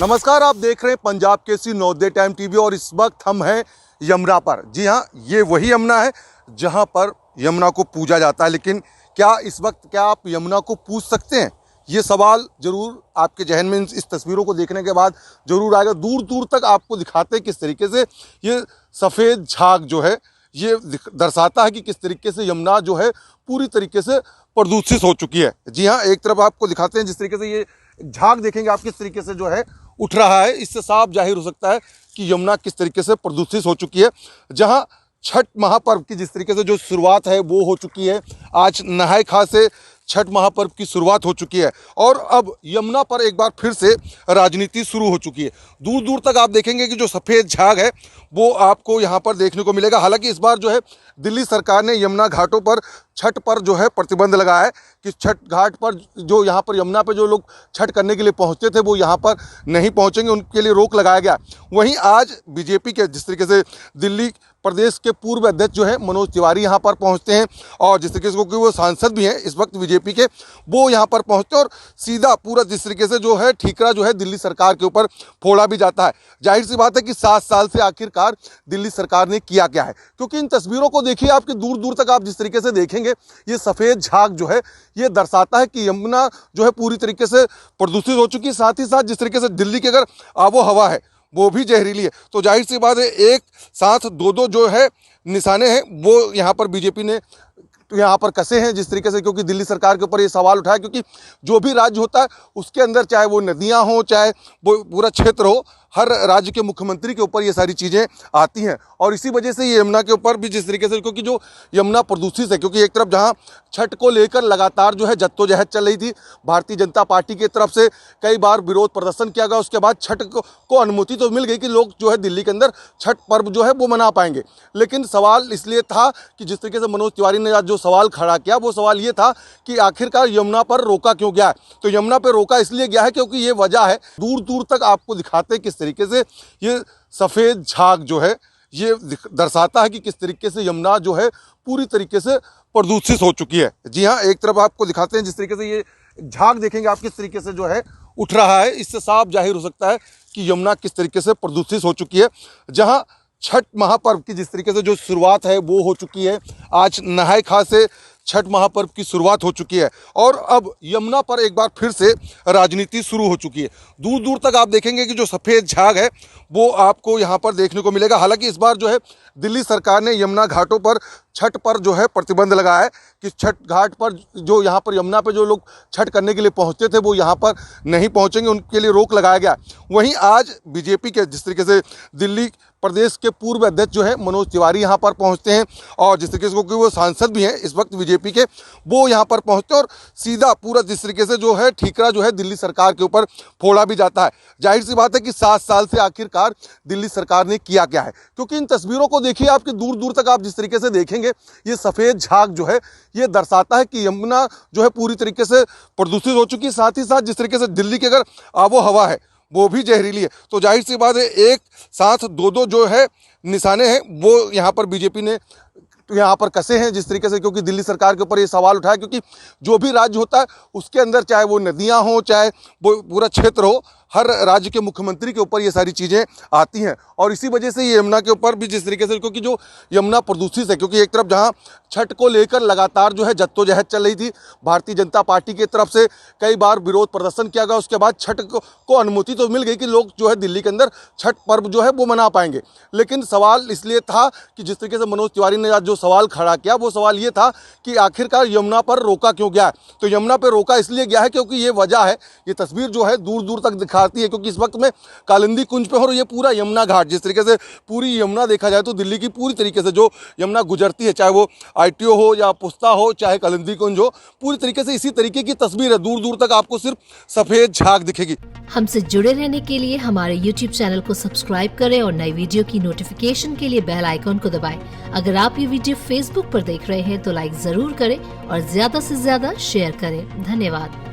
नमस्कार, आप देख रहे हैं पंजाब केसरी नवोदय टाइम टीवी और इस वक्त हम हैं यमुना पर। जी हाँ, ये वही यमुना है जहां पर यमुना को पूजा जाता है। लेकिन क्या आप यमुना को पूज सकते हैं? ये सवाल जरूर आपके जहन में इस तस्वीरों को देखने के बाद जरूर आएगा। दूर दूर तक आपको दिखाते हैं किस तरीके से ये सफ़ेद झाग जो है ये दर्शाता है कि किस तरीके से यमुना जो है पूरी तरीके से प्रदूषित हो चुकी है। जी हाँ, एक तरफ आपको दिखाते हैं जिस तरीके से ये झाग देखेंगे आप किस तरीके से जो है उठ रहा है। इससे साफ जाहिर हो सकता है कि यमुना किस तरीके से प्रदूषित हो चुकी है। जहाँ छठ महापर्व की जिस तरीके से जो शुरुआत है वो हो चुकी है। आज नहाय खाय से छठ महापर्व की शुरुआत हो चुकी है और अब यमुना पर एक बार फिर से राजनीति शुरू हो चुकी है। दूर दूर तक आप देखेंगे कि जो सफ़ेद झाग है वो आपको यहाँ पर देखने को मिलेगा। हालांकि इस बार जो है दिल्ली सरकार ने यमुना घाटों पर छठ पर जो है प्रतिबंध लगाया है कि छठ घाट पर जो यहाँ पर यमुना पर जो लोग छठ करने के लिए पहुँचते थे वो यहाँ पर नहीं पहुँचेंगे, उनके लिए रोक लगाया गया। वहीं आज बीजेपी के जिस तरीके से दिल्ली प्रदेश के पूर्व अध्यक्ष जो है मनोज तिवारी यहाँ पर पहुँचते हैं और जिस तरीके से क्योंकि वो सांसद भी हैं इस वक्त बीजेपी के, वो यहाँ पर पहुँचते हैं और सीधा पूरा जिस तरीके से जो है ठीकरा जो है दिल्ली सरकार के ऊपर फोड़ा भी जाता है। जाहिर सी बात है कि 7 साल से आखिरकार दिल्ली सरकार ने किया क्या है, क्योंकि इन तस्वीरों को देखिए आपके दूर दूर तक आप जिस तरीके से देखेंगे ये सफ़ेद झाग जो है ये दर्शाता है कि यमुना जो है पूरी तरीके से प्रदूषित हो चुकी है। साथ ही साथ जिस तरीके से दिल्ली की अगर आबो हवा है वो भी जहरीली है, तो जाहिर सी बात है एक साथ दो जो है निशाने हैं वो यहाँ पर बीजेपी ने यहाँ पर कसे हैं जिस तरीके से, क्योंकि दिल्ली सरकार के ऊपर ये सवाल उठाया क्योंकि जो भी राज्य होता है उसके अंदर चाहे वो नदियाँ हों चाहे वो पूरा क्षेत्र हो, हर राज्य के मुख्यमंत्री के ऊपर ये सारी चीज़ें आती हैं और इसी वजह से ये यमुना के ऊपर भी जिस तरीके से, क्योंकि जो यमुना प्रदूषित है, क्योंकि एक तरफ जहाँ छठ को लेकर लगातार जो है जद्दोजहद चल रही थी, भारतीय जनता पार्टी की तरफ से कई बार विरोध प्रदर्शन किया गया, उसके बाद छठ को अनुमति तो मिल गई कि लोग जो है दिल्ली के अंदर छठ पर्व जो है वो मना पाएंगे। लेकिन सवाल इसलिए था कि जिस तरीके से मनोज तिवारी ने आज जो सवाल खड़ा किया वो सवाल ये था कि आखिरकार यमुना पर रोका क्यों गया है। तो यमुना पर रोका इसलिए गया है क्योंकि ये वजह है। दूर दूर तक आपको दिखाते हैं किस तरीके से ये सफ़ेद झाग जो है ये दर्शाता है कि किस तरीके से यमुना जो है पूरी तरीके से प्रदूषित हो चुकी है। जी हाँ, एक तरफ आपको दिखाते हैं जिस तरीके से ये झाग देखेंगे आप किस तरीके से जो है उठ रहा है। इससे साफ जाहिर हो सकता है कि यमुना किस तरीके से प्रदूषित हो चुकी है। जहाँ छठ महापर्व की जिस तरीके से जो शुरुआत है वो हो चुकी है। आज नहाय खाय से छठ महापर्व की शुरुआत हो चुकी है और अब यमुना पर एक बार फिर से राजनीति शुरू हो चुकी है। दूर दूर तक आप देखेंगे कि जो सफ़ेद झाग है वो आपको यहाँ पर देखने को मिलेगा। हालांकि इस बार जो है दिल्ली सरकार ने यमुना घाटों पर छठ पर जो है प्रतिबंध लगाया है कि छठ घाट पर जो यहाँ पर यमुना पर जो लोग छठ करने के लिए पहुँचते थे वो यहाँ पर नहीं पहुँचेंगे, उनके लिए रोक लगाया गया। वहीं आज बीजेपी के जिस तरीके से दिल्ली प्रदेश के पूर्व अध्यक्ष जो है मनोज तिवारी यहाँ पर पहुँचते हैं और जिस तरीके से क्योंकि वो सांसद भी हैं इस वक्त बीजेपी के, वो यहाँ पर पहुँचते हैं और सीधा पूरा जिस तरीके से जो है ठीकरा जो है दिल्ली सरकार के ऊपर फोड़ा भी जाता है। जाहिर सी बात है कि 7 साल से आखिरकार दिल्ली सरकार ने किया क्या है, क्योंकि इन तस्वीरों को देखिए आपके दूर दूर तक आप जिस तरीके से देखेंगे ये सफ़ेद झाग जो है ये दर्शाता है कि यमुना जो है पूरी तरीके से प्रदूषित हो चुकी है। साथ ही साथ जिस तरीके से दिल्ली की अगर आबो हवा है वो भी जहरीली है, तो जाहिर सी बात है एक साथ दो जो है निशाने हैं वो यहाँ पर बीजेपी ने यहाँ पर कसे हैं जिस तरीके से, क्योंकि दिल्ली सरकार के ऊपर ये सवाल उठाया क्योंकि जो भी राज्य होता है उसके अंदर चाहे वो नदियाँ हों चाहे वो पूरा क्षेत्र हो, हर राज्य के मुख्यमंत्री के ऊपर ये सारी चीज़ें आती हैं और इसी वजह से ये यमुना के ऊपर भी जिस तरीके से, क्योंकि जो यमुना प्रदूषित है, क्योंकि एक तरफ जहाँ छठ को लेकर लगातार जो है जद्दोजहद चल रही थी, भारतीय जनता पार्टी की तरफ से कई बार विरोध प्रदर्शन किया गया, उसके बाद छठ को अनुमति तो मिल गई कि लोग जो है दिल्ली के अंदर छठ पर्व जो है वो मना पाएंगे। लेकिन सवाल इसलिए था कि जिस तरीके से मनोज तिवारी ने आज जो सवाल खड़ा किया वो सवाल ये था कि आखिरकार यमुना पर रोका क्यों गया है। तो यमुना पर रोका इसलिए गया है क्योंकि ये वजह है। ये तस्वीर जो है दूर दूर तक दिखाती है क्योंकि इस वक्त में कालिंदी कुंज पे और ये पूरा यमुना घाट जिस तरीके से पूरी यमुना देखा जाए तो दिल्ली की पूरी तरीके से जो यमुना गुजरती है, चाहे वो ITO हो या पुस्ता हो चाहे कालिंदी कुंज हो, पूरी तरीके से इसी तरीके की तस्वीर है। दूर दूर तक आपको सिर्फ सफ़ेद झाग दिखेगी। हमसे जुड़े रहने के लिए हमारे YouTube चैनल को सब्सक्राइब करें और नई वीडियो की नोटिफिकेशन के लिए बेल आइकॉन को दबाएं। अगर आप ये वीडियो Facebook पर देख रहे हैं तो लाइक जरूर करें और ज्यादा से ज्यादा शेयर करें। धन्यवाद।